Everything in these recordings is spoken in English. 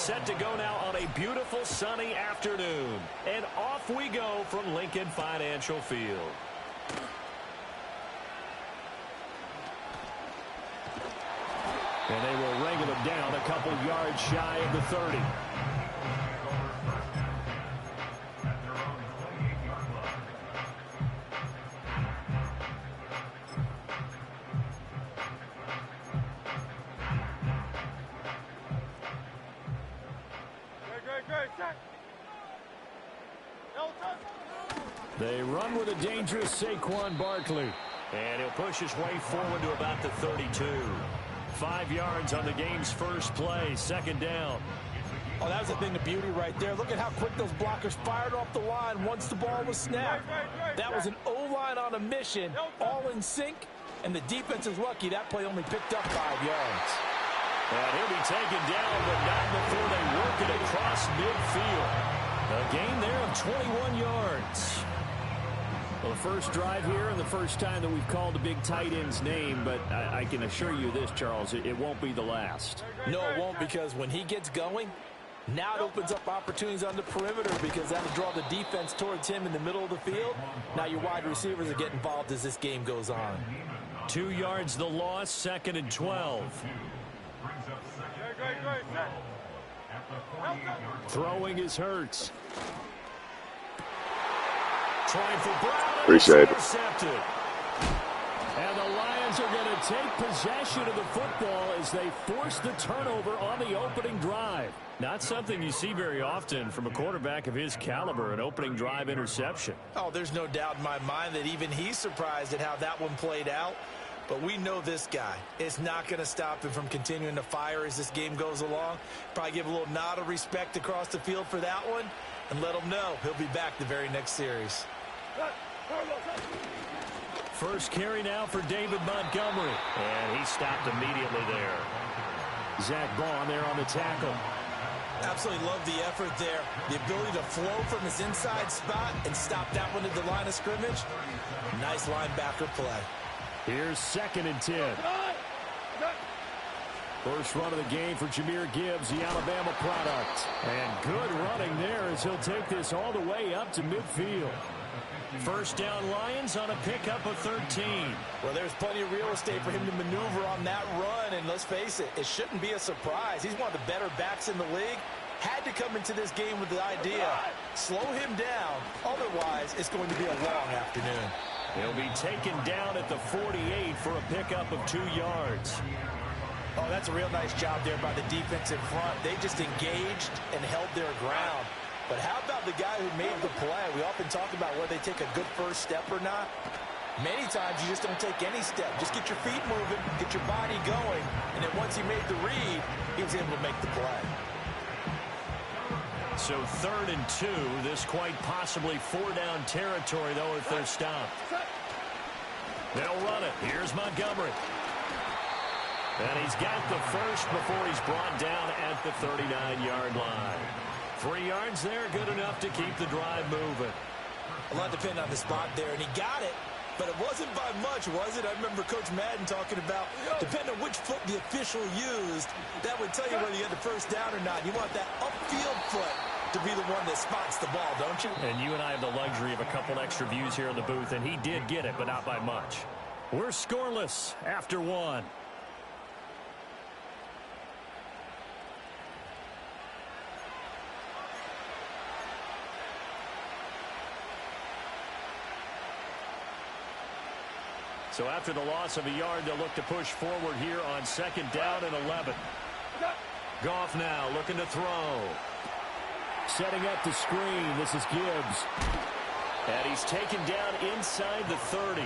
set to go now on a beautiful sunny afternoon. And off we go from Lincoln Financial Field. And they will wrangle him down a couple yards shy of the 30. They run with a dangerous Saquon Barkley. And he'll push his way forward to about the 32. 5 yards on the game's first play, second down. Oh, that was a thing of beauty right there. Look at how quick those blockers fired off the line once the ball was snapped. That was an O-line on a mission, all in sync, and the defense is lucky that play only picked up 5 yards. And he'll be taken down, but not before they work it across midfield. A gain there of 21 yards. Well, the first drive here and the first time that we've called the big tight end's name, but I can assure you this, Charles, it won't be the last. No, it won't, because when he gets going, now it opens up opportunities on the perimeter because that'll draw the defense towards him in the middle of the field. Now your wide receivers are getting involved as this game goes on. 2 yards the loss, second and 12. Throwing is Hurts. Trying for Brown. Appreciate it. And the Lions are going to take possession of the football as they force the turnover on the opening drive. Not something you see very often from a quarterback of his caliber, an opening drive interception. Oh, there's no doubt in my mind that even he's surprised at how that one played out. But we know this guy is not going to stop him from continuing to fire as this game goes along. Probably give a little nod of respect across the field for that one and let him know he'll be back the very next series. First carry now for David Montgomery. And he stopped immediately there. Zach Bond there on the tackle. Absolutely love the effort there. The ability to flow from his inside spot and stop that one at the line of scrimmage. Nice linebacker play. Here's second and 10. First run of the game for Jahmyr Gibbs, the Alabama product. And good running there as he'll take this all the way up to midfield. First down Lions on a pickup of 13. Well, there's plenty of real estate for him to maneuver on that run. And let's face it, it shouldn't be a surprise. He's one of the better backs in the league. Had to come into this game with the idea, slow him down. Otherwise, it's going to be a long afternoon. He'll be taken down at the 48 for a pickup of 2 yards. Oh, that's a real nice job there by the defense in front. They just engaged and held their ground. But how about the guy who made the play? We often talk about whether they take a good first step or not. Many times you just don't take any step. Just get your feet moving, get your body going, and then once he made the read, he was able to make the play. So 3rd and 2, this quite possibly 4-down territory, though, if they're stopped. They'll run it. Here's Montgomery. And he's got the first before he's brought down at the 39-yard line. 3 yards there, good enough to keep the drive moving. A lot depended on the spot there, and he got it. But it wasn't by much, was it? I remember Coach Madden talking about, depending on which foot the official used, that would tell you whether you had the first down or not. You want that upfield foot to be the one that spots the ball, don't you? And you and I have the luxury of a couple extra views here in the booth, and he did get it, but not by much. We're scoreless after 1. So after the loss of a yard, they'll look to push forward here on 2nd down and 11. Goff now looking to throw. Setting up the screen. This is Gibbs. And he's taken down inside the 30.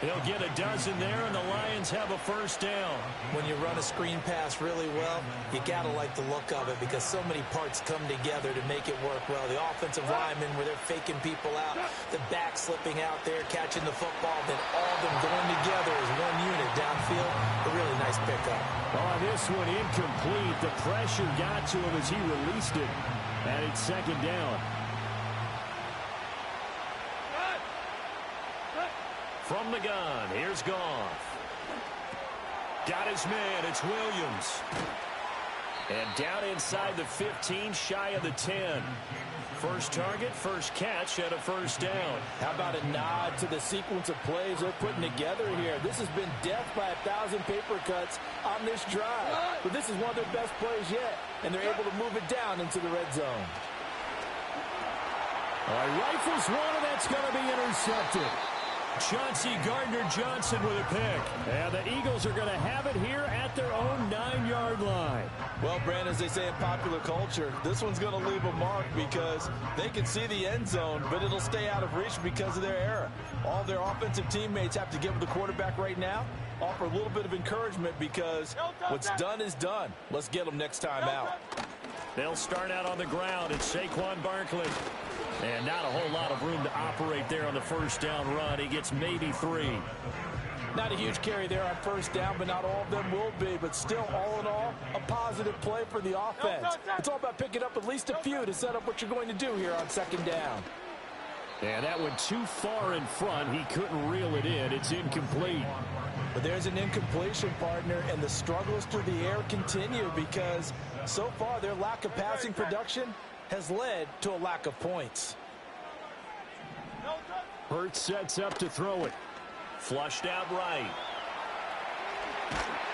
He'll get a dozen there, and the Lions have a first down. When you run a screen pass really well, you got to like the look of it because so many parts come together to make it work well. The offensive linemen where they're faking people out, the back slipping out there, catching the football, then all of them going together as one unit downfield. A really nice pickup. Oh, this one incomplete. The pressure got to him as he released it. And it's 2nd down. From the gun, here's Goff. Got his man, it's Williams. And down inside the 15, shy of the 10. First target, first catch, and a first down. How about a nod to the sequence of plays they're putting together here? This has been death by 1,000 paper cuts on this drive. But this is one of their best plays yet, and they're able to move it down into the red zone. All right, rifles one, and that's going to be intercepted. Chauncey Gardner-Johnson with a pick. And the Eagles are going to have it here at their own 9-yard line. Well, Brandon, as they say in popular culture, this one's going to leave a mark because they can see the end zone, but it'll stay out of reach because of their error. All their offensive teammates have to give the quarterback right now, offer a little bit of encouragement because what's done is done. Let's get them next time out. They'll start out on the ground. It's Saquon Barkley. And not a whole lot of room to operate there on the first down run. He gets maybe 3. Not a huge carry there on first down, but not all of them will be. But still, all in all, a positive play for the offense. It's all about picking up at least a few to set up what you're going to do here on second down. And that went too far in front. He couldn't reel it in. It's incomplete. But there's an incompletion, partner, and the struggles through the air continue because so far their lack of passing production has led to a lack of points. Hurts sets up to throw it. Flushed out right.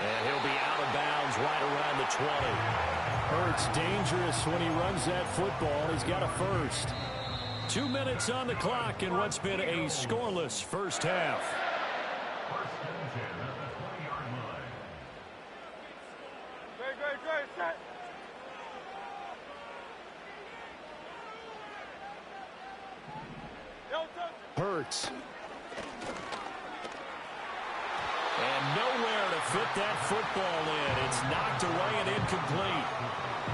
And he'll be out of bounds right around the 20. Hurts dangerous when he runs that football. He's got a first. 2 minutes on the clock in what's been a scoreless first half. Hurts. And nowhere to fit that football in. It's knocked away and incomplete.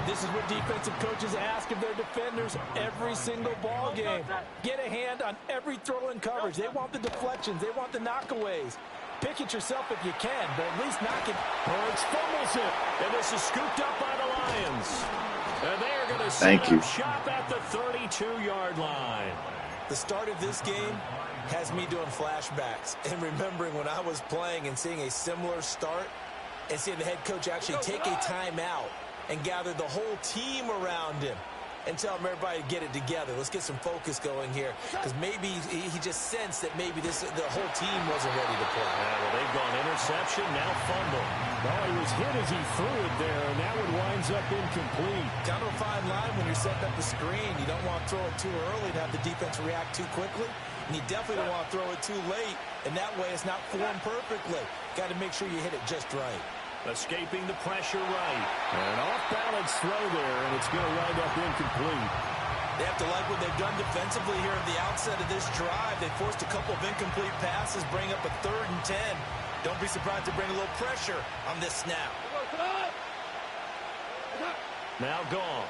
This is what defensive coaches ask of their defenders every single ball game. Get a hand on every throw in coverage. They want the deflections. They want the knockaways. Pick it yourself if you can, but at least knock it. Hurts fumbles it, and this is scooped up by the Lions. And they are going to set up shop at the 32-yard line. The start of this game has me doing flashbacks and remembering when I was playing and seeing a similar start and seeing the head coach actually take a timeout and gather the whole team around him and tell him everybody to get it together. Let's get some focus going here because maybe he just sensed that maybe the whole team wasn't ready to play. Yeah, well, they've gone interception, now fumble. Well, he was hit as he threw it there, and that one winds up incomplete. Kind of a fine line when you're setting up the screen. You don't want to throw it too early to have the defense react too quickly, and you definitely don't want to throw it too late, and that way it's not formed perfectly. Got to make sure you hit it just right. Escaping the pressure right. An off-balance throw there, and it's going to wind up incomplete. They have to like what they've done defensively here at the outset of this drive. They forced a couple of incomplete passes, bring up a 3rd and 10. Don't be surprised to bring a little pressure on this snap. Now gone.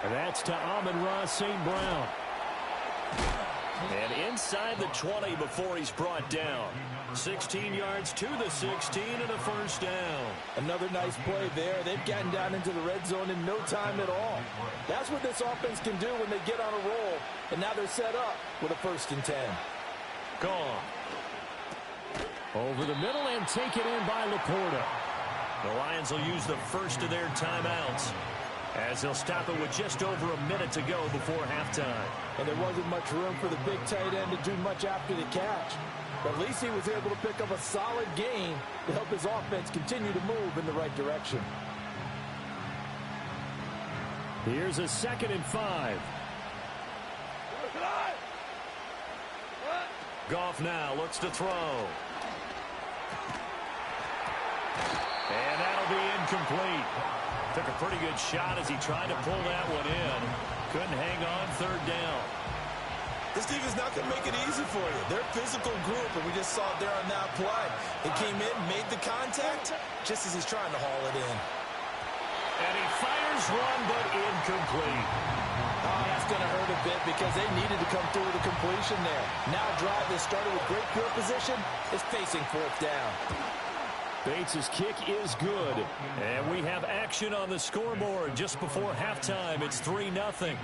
And that's to Amon-Ra St. Brown. And inside the 20 before he's brought down. 16 yards to the 16 and a first down. Another nice play there. They've gotten down into the red zone in no time at all. That's what this offense can do when they get on a roll. And now they're set up with a 1st and 10. Gone. Over the middle and taken in by Laporta. The Lions will use the first of their timeouts as they'll stop it with just over a minute to go before halftime. And there wasn't much room for the big tight end to do much after the catch. But at least he was able to pick up a solid gain to help his offense continue to move in the right direction. Here's a 2nd and 5. Goff now looks to throw. And that'll be incomplete. Took a pretty good shot as he tried to pull that one in. Couldn't hang on 3rd down. This defense is not going to make it easy for you. They're a physical group, and we just saw it there on that play. He came in, made the contact, just as he's trying to haul it in. And he fires one, but incomplete. Oh, that's going to hurt a bit because they needed to come through with a completion there. Now a drive that started with great field position is facing 4th down. Bates' kick is good. And we have action on the scoreboard just before halftime. It's 3-0.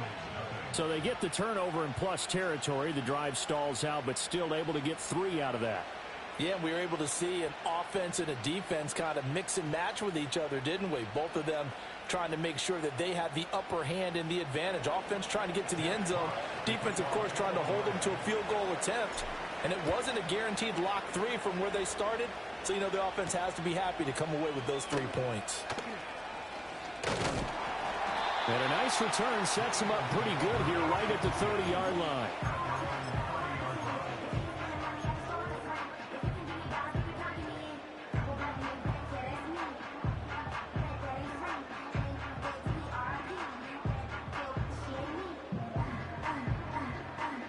So they get the turnover in plus territory. The drive stalls out, but still able to get 3 out of that. Yeah, we were able to see an offense and a defense kind of mix and match with each other, didn't we? Both of them trying to make sure that they had the upper hand and the advantage. Offense trying to get to the end zone. Defense, of course, trying to hold them to a field goal attempt. And it wasn't a guaranteed lock 3 from where they started. So, you know, the offense has to be happy to come away with those 3 points. And a nice return sets him up pretty good here right at the 30-yard line.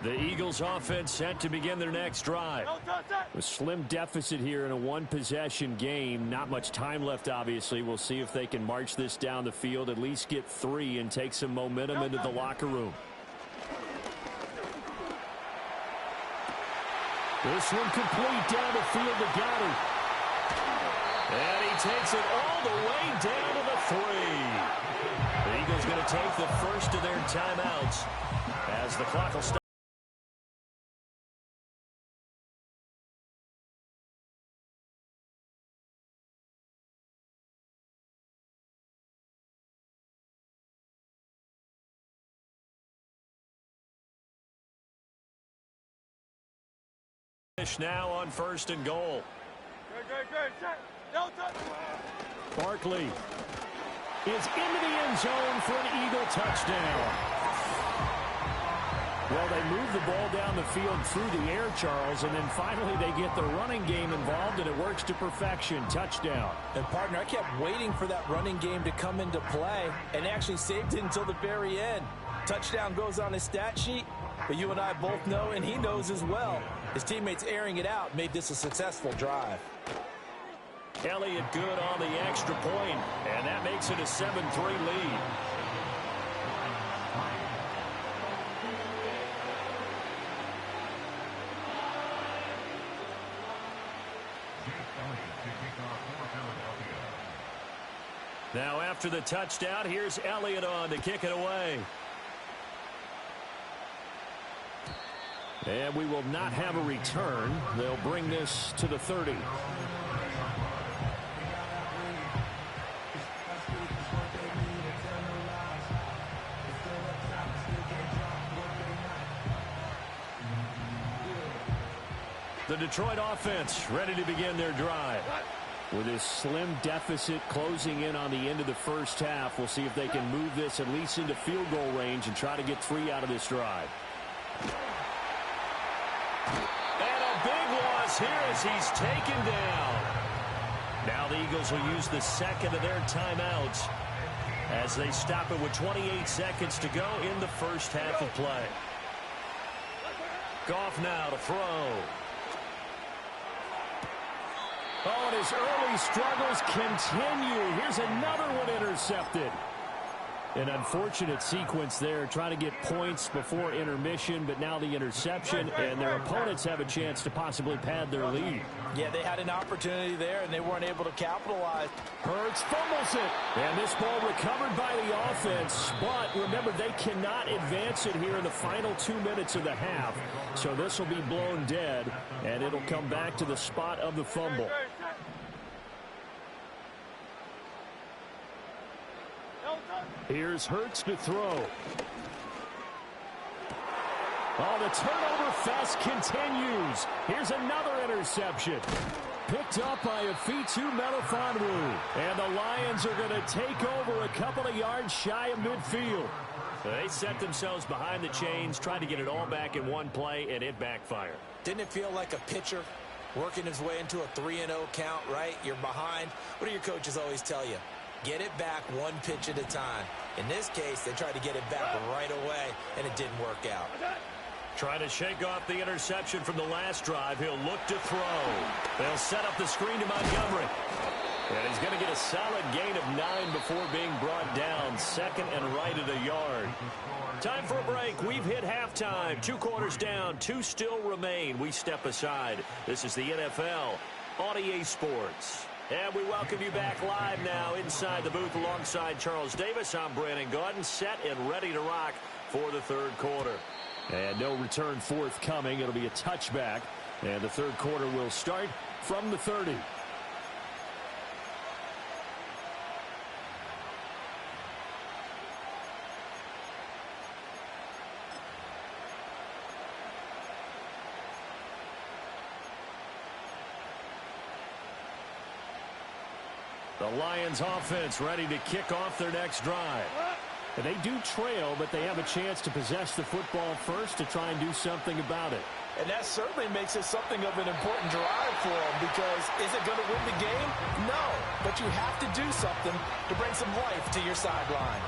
The Eagles offense set to begin their next drive. A slim deficit here in a one-possession game. Not much time left, obviously. We'll see if they can march this down the field, at least get 3 and take some momentum into the locker room. This one complete down the field to Goddard. And he takes it all the way down to the 3. The Eagles going to take the first of their timeouts as the clock will stop. Now on 1st and goal. Barkley is into the end zone for an Eagle touchdown. Well, they move the ball down the field through the air, Charles, and then finally they get the running game involved, and it works to perfection. Touchdown. And, partner, I kept waiting for that running game to come into play and actually saved it until the very end. Touchdown goes on his stat sheet, but you and I both know, and he knows as well, his teammates airing it out made this a successful drive. Elliott good on the extra point, and that makes it a 7-3 lead. Now after the touchdown, here's Elliott on to kick it away. And we will not have a return. They'll bring this to the 30. The Detroit offense ready to begin their drive. With this slim deficit closing in on the end of the first half, we'll see if they can move this at least into field goal range and try to get 3 out of this drive. And a big loss here as he's taken down. Now the Eagles will use the second of their timeouts as they stop it with 28 seconds to go in the first half of play. Goff now to throw. Oh, and his early struggles continue. Here's another one intercepted. An unfortunate sequence there, trying to get points before intermission, but now the interception, and their opponents have a chance to possibly pad their lead. Yeah, they had an opportunity there, and they weren't able to capitalize. Hurts fumbles it, and this ball recovered by the offense, but remember, they cannot advance it here in the final 2 minutes of the half, so this will be blown dead, and it'll come back to the spot of the fumble. Here's Hurts to throw. Oh, the turnover fest continues. Here's another interception. Picked up by Afitu Melifonwu. And the Lions are going to take over a couple of yards shy of midfield. They set themselves behind the chains, trying to get it all back in one play, and it backfired. Didn't it feel like a pitcher working his way into a 3-0 count, right? You're behind. What do your coaches always tell you? Get it back one pitch at a time. In this case, they tried to get it back right away, and it didn't work out. Trying to shake off the interception from the last drive. He'll look to throw. They'll set up the screen to Montgomery. And he's going to get a solid gain of 9 before being brought down. Second and right at a yard. Time for a break. We've hit halftime. 2 quarters down. 2 still remain. We step aside. This is the NFL on EA Sports. And we welcome you back live now inside the booth alongside Charles Davis. I'm Brandon Gaudin, set and ready to rock for the third quarter. And no return forthcoming. It'll be a touchback And the third quarter will start from the 30. The Lions offense ready to kick off their next drive. And they do trail, but they have a chance to possess the football first to try and do something about it. And that certainly makes it something of an important drive for them, because is it going to win the game? No, but you have to do something to bring some life to your sideline.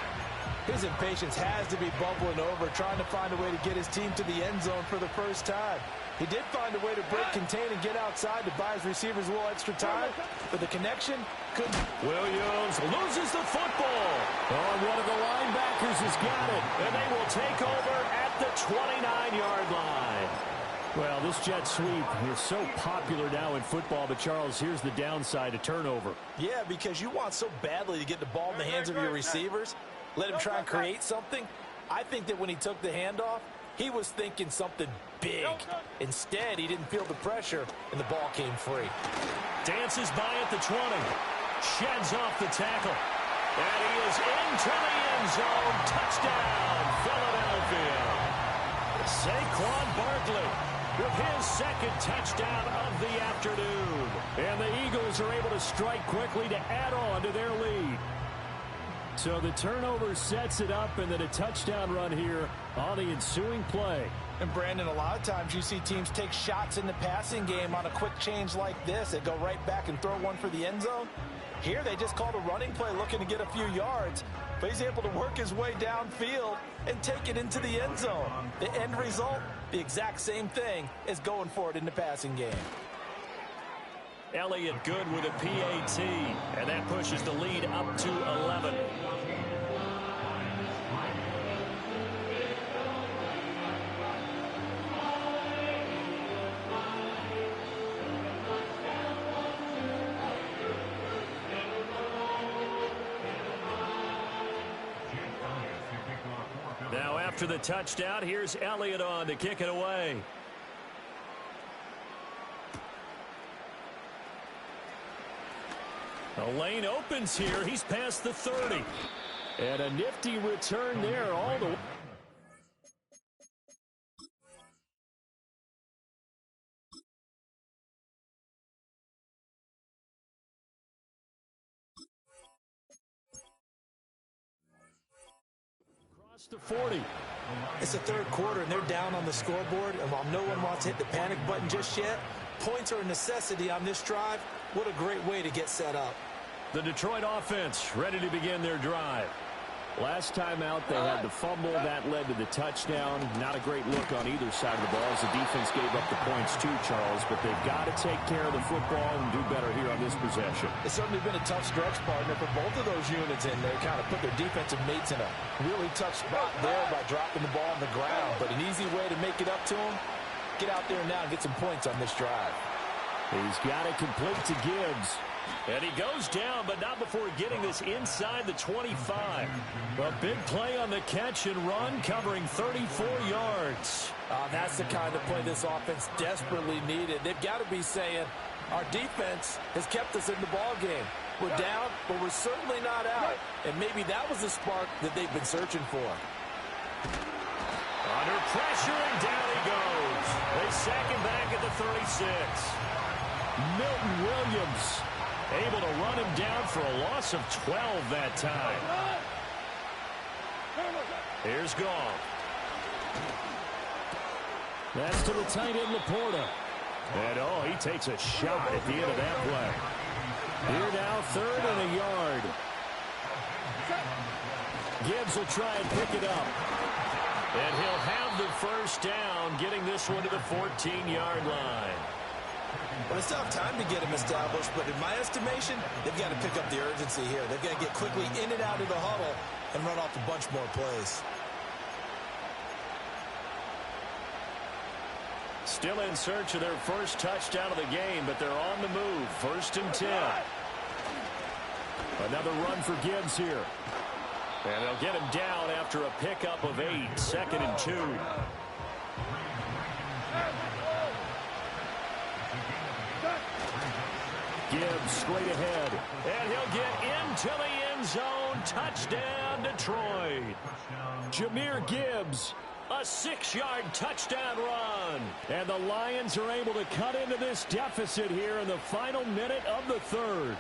His impatience has to be bubbling over, trying to find a way to get his team to the end zone for the first time. He did find a way to break, contain, and get outside to buy his receivers a little extra time, but the connection couldn't. Williams loses the football. Oh, one of the linebackers has got it, and they will take over at the 29-yard line. Well, this jet sweep is so popular now in football, but Charles, here's the downside, a turnover. Yeah, because you want so badly to get the ball in the hands of your receivers, let him try and create something. I think that when he took the handoff, he was thinking something big. Instead, he didn't feel the pressure, and the ball came free. Dances by at the 20. Sheds off the tackle. And he is into the end zone. Touchdown, Philadelphia. Saquon Barkley with his second touchdown of the afternoon. And the Eagles are able to strike quickly to add on to their lead. So the turnover sets it up, and then a touchdown run here on the ensuing play. And, Brandon, a lot of times you see teams take shots in the passing game on a quick change like this. They go right back and throw one for the end zone. Here they just called a running play looking to get a few yards, but he's able to work his way downfield and take it into the end zone. The end result, the exact same thing as going for it in the passing game. Elliott good with a PAT, and that pushes the lead up to 11. Now after the touchdown, here's Elliott on to kick it away. The lane opens here. He's past the 30. And a nifty return there all the way. Across the 40. It's the third quarter, and they're down on the scoreboard. And while no one wants to hit the panic button just yet, points are a necessity on this drive. What a great way to get set up. The Detroit offense ready to begin their drive. Last time out, they had the fumble. That led to the touchdown. Not a great look on either side of the ball as the defense gave up the points too, Charles. But they've got to take care of the football and do better here on this possession. It's certainly been a tough stretch, partner, for both of those units in there. Kind of put their defensive mates in a really tough spot there by dropping the ball on the ground. But an easy way to make it up to them, get out there now and get some points on this drive. He's got it complete to Gibbs. And he goes down, but not before getting this inside the 25. A big play on the catch and run, covering 34 yards. That's the kind of play this offense desperately needed. They've got to be saying, our defense has kept us in the ball game. We're down, but we're certainly not out. And maybe that was the spark that they've been searching for. Under pressure, and down he goes. They sack him back at the 36. Milton Williams able to run him down for a loss of 12 that time. Here's Goff. That's to the tight end, Laporta. And, oh, he takes a shot at the end of that play. Here now, 3rd and a yard. Gibbs will try and pick it up. And he'll have the first down, getting this one to the 14-yard line. Well, it's tough time to get them established, but in my estimation, they've got to pick up the urgency here. They've got to get quickly in and out of the huddle and run off a bunch more plays. Still in search of their first touchdown of the game, but they're on the move. 1st and 10. Another run for Gibbs here. And they'll get him down after a pickup of 8. 2nd and 2. Gibbs straight ahead. And he'll get into the end zone. Touchdown, Detroit. Jahmyr Gibbs, a 6-yard touchdown run. And the Lions are able to cut into this deficit here in the final minute of the third.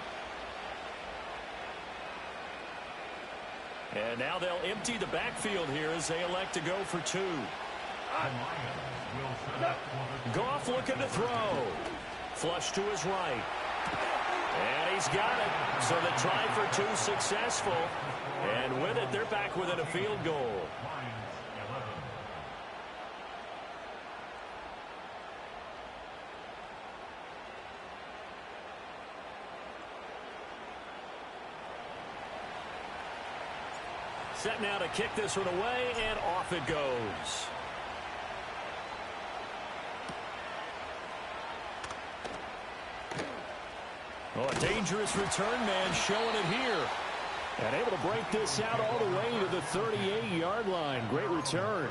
And now they'll empty the backfield here as they elect to go for 2. Goff looking to throw. Flush to his right. And he's got it. So the try for 2 successful. And with it, they're back within a field goal. Set now to kick this one away, and off it goes. Oh, a dangerous return man showing it here. And able to break this out all the way to the 38-yard line. Great return.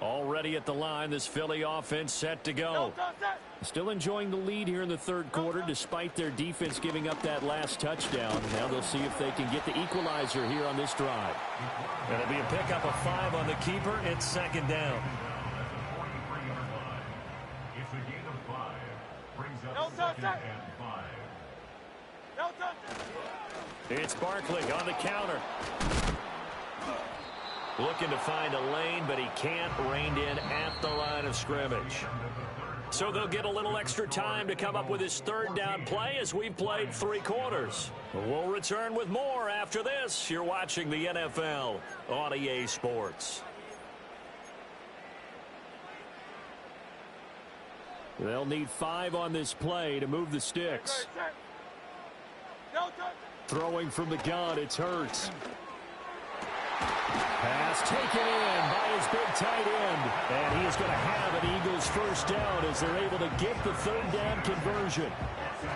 Already at the line, this Philly offense set to go. Still enjoying the lead here in the third quarter despite their defense giving up that last touchdown. Now they'll see if they can get the equalizer here on this drive. It'll be a pickup of 5 on the keeper. It's second down. It's Barkley on the counter. Looking to find a lane, but he can't. Reined in at the line of scrimmage. So they'll get a little extra time to come up with his third down play as we've played 3 quarters. We'll return with more after this. You're watching the NFL on EA Sports. They'll need 5 on this play to move the sticks. Throwing from the gun, it's Hurts. Pass taken in by his big tight end. And he is going to have an Eagles first down as they're able to get the third down conversion.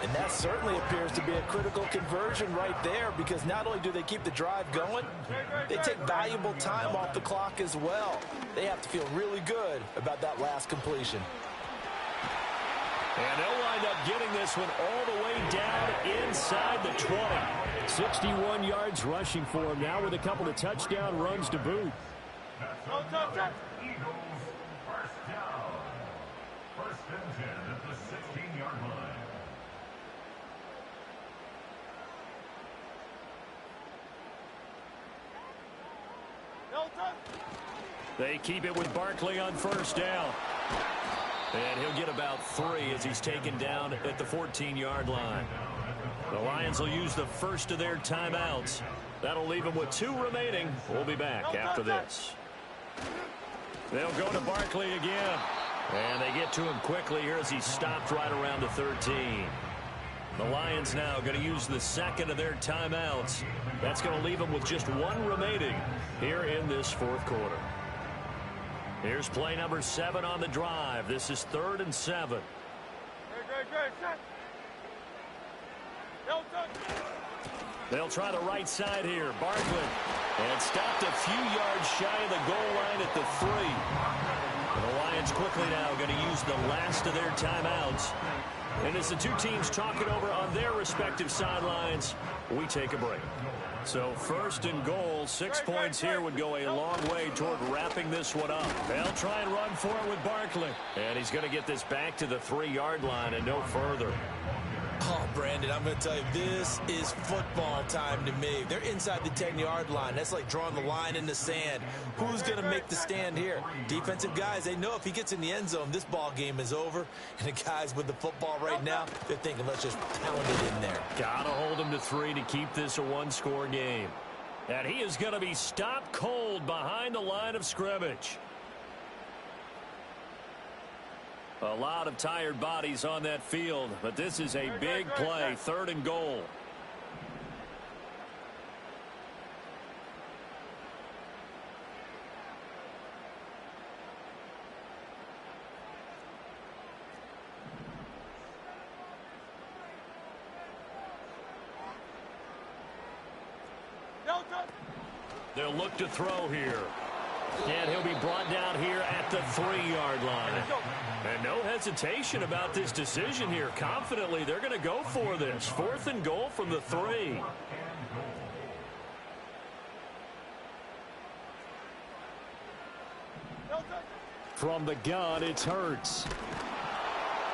And that certainly appears to be a critical conversion right there, because not only do they keep the drive going, they take valuable time off the clock as well. They have to feel really good about that last completion. And they'll wind up getting this one all the way down inside the 20. 61 yards rushing for him now with a couple of touchdown runs to boot. Eagles first down. First and 10 at the 16-yard line. They keep it with Barkley on first down. And he'll get about 3 as he's taken down at the 14-yard line. The Lions will use the first of their timeouts. That'll leave them with 2 remaining. We'll be back after this. They'll go to Barkley again. And they get to him quickly here as he's stopped right around the 13. The Lions now going to use the second of their timeouts. That's going to leave them with just 1 remaining here in this fourth quarter. Here's play number 7 on the drive. This is 3rd and 7. They'll try the right side here. Barkley. And stopped a few yards shy of the goal line at the 3. And the Lions quickly now going to use the last of their timeouts. And as the 2 teams talk it over on their respective sidelines, we take a break. So 1st and goal, 6 points here would go a long way toward wrapping this one up. They'll try and run for it with Barkley. And he's going to get this back to the 3-yard line and no further. Oh, Brandon, I'm going to tell you, this is football time to me. They're inside the 10-yard line. That's like drawing the line in the sand. Who's going to make the stand here? Defensive guys, they know if he gets in the end zone, this ball game is over. And the guys with the football right now, they're thinking, let's just pound it in there. Got to hold him to 3 to keep this a 1-score game. And he is going to be stopped cold behind the line of scrimmage. A lot of tired bodies on that field, but this is a big play, 3rd and goal. They'll look to throw here. And he'll be brought down here at the 3-yard line. And no hesitation about this decision here. Confidently, they're going to go for this. 4th and goal from the 3. From the gun, it's Hurts.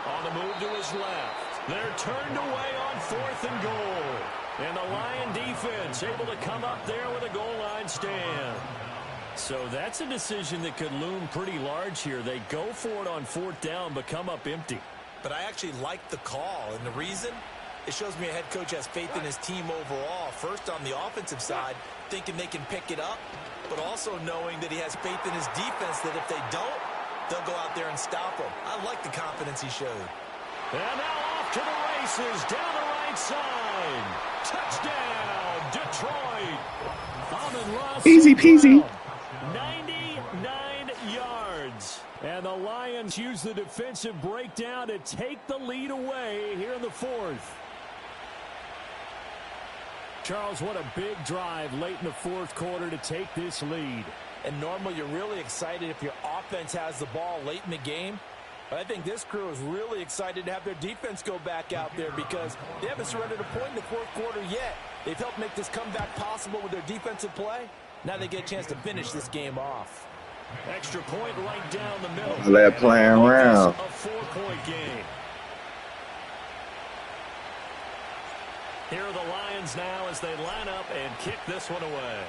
On the move to his left. They're turned away on 4th and goal. And the Lion defense able to come up there with a goal line stand. So that's a decision that could loom pretty large here. They go for it on 4th down, but come up empty. But I actually like the call, and the reason? It shows me a head coach has faith in his team overall. First on the offensive side, thinking they can pick it up, but also knowing that he has faith in his defense that if they don't, they'll go out there and stop them. I like the confidence he showed. And now off to the races, down the right side. Touchdown, Detroit. Easy peasy. 99 yards. And the Lions use the defensive breakdown to take the lead away here in the 4th. Charles, what a big drive late in the 4th quarter to take this lead. And normally you're really excited if your offense has the ball late in the game. But I think this crew is really excited to have their defense go back out there because they haven't surrendered a point in the 4th quarter yet. They've helped make this comeback possible with their defensive play. Now they get a chance to finish this game off. Extra point right down the middle. They're playing around. A 4-point game. Here are the Lions now as they line up and kick this one away.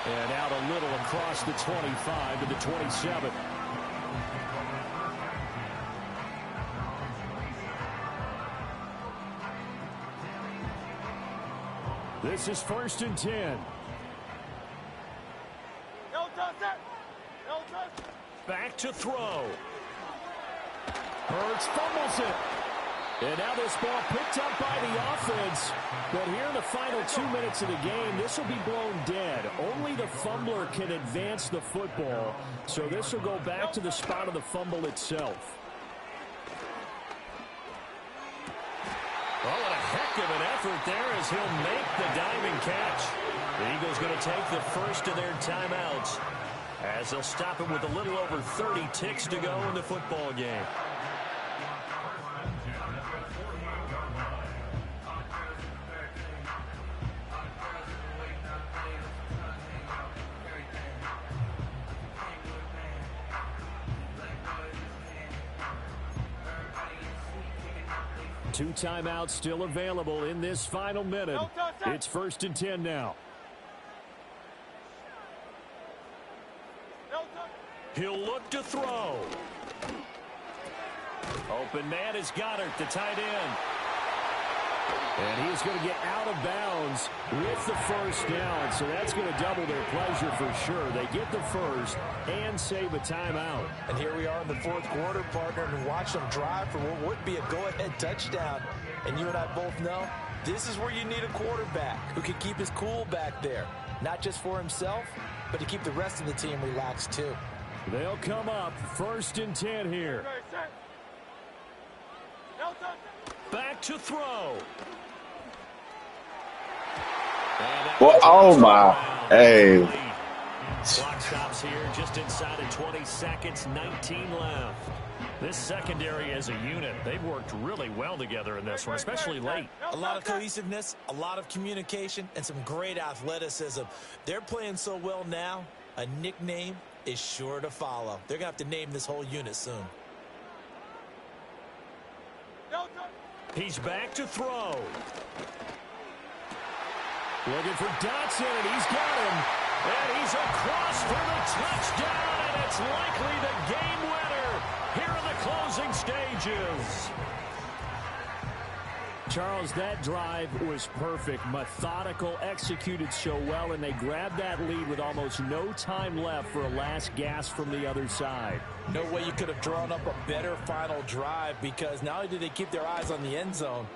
And out a little across the 25 to the 27. This is 1st and 10. Back to throw. Hurts fumbles it. And now this ball picked up by the offense. But here in the final 2 minutes of the game, this will be blown dead. Only the fumbler can advance the football. So this will go back to the spot of the fumble itself. Oh, what a heck of an effort there as he'll make the diving catch. The Eagles going to take the first of their timeouts as they'll stop it with a little over 30 ticks to go in the football game. Two timeouts still available in this final minute. It's 1st and 10 now. He'll look to throw. Open man is Goddard, the tight end. And he's going to get out of bounds with the first down. So that's going to double their pleasure for sure. They get the first and save a timeout. And here we are in the 4th quarter, partner, and watch them drive for what would be a go-ahead touchdown. And you and I both know this is where you need a quarterback who can keep his cool back there. Not just for himself, but to keep the rest of the team relaxed too. They'll come up 1st and 10 here. Back to throw. Well, oh my, hey. Clock stops here just inside of 20 seconds, 19 left. This secondary as a unit, they've worked really well together in this one, especially late. A lot of cohesiveness, a lot of communication, and some great athleticism. They're playing so well now, a nickname is sure to follow. They're going to have to name this whole unit soon. He's back to throw. Looking for Dotson, and he's got him. And he's across for the touchdown, and it's likely the game winner here in the closing stages. Charles, that drive was perfect, methodical, executed so well, and they grabbed that lead with almost no time left for a last gasp from the other side. No way you could have drawn up a better final drive, because not only did they keep their eyes on the end zone,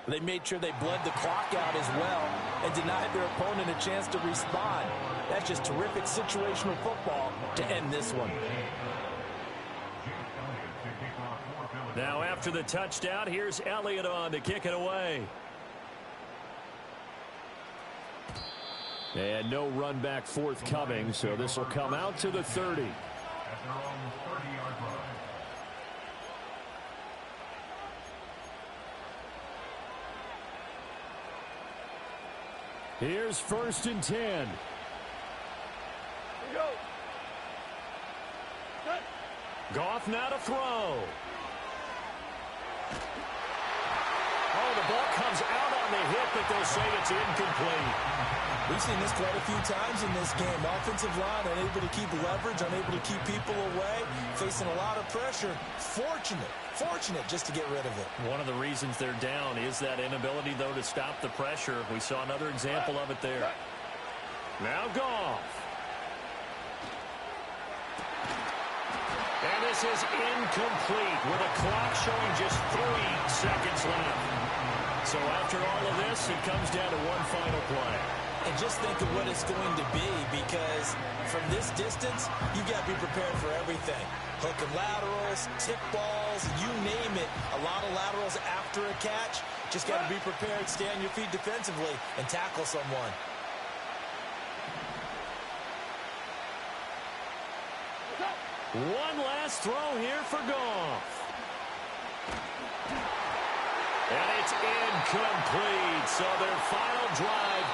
they made sure they bled the clock out as well and denied their opponent a chance to respond. That's just terrific situational football to end this one. Now after the touchdown, here's Elliott on to kick it away. And no run back forthcoming, so this will come out to the 30. At their own 30-yard line. Here's 1st and 10. Goff now to throw. Oh, the ball comes out on the hit, but they'll say it's incomplete. We've seen this quite a few times in this game. Offensive line unable to keep leverage, unable to keep people away, facing a lot of pressure. Fortunate just to get rid of it. One of the reasons they're down is that inability, though, to stop the pressure. We saw another example of it there. Now Goff. And this is incomplete with a clock showing just 3 seconds left. So after all of this, it comes down to one final play. And just think of what it's going to be, because from this distance, you've got to be prepared for everything. Hook and laterals, tip balls, you name it. A lot of laterals after a catch. Just got to be prepared, stay on your feet defensively, and tackle someone. One last throw here for Goff. And it's incomplete. So their final drive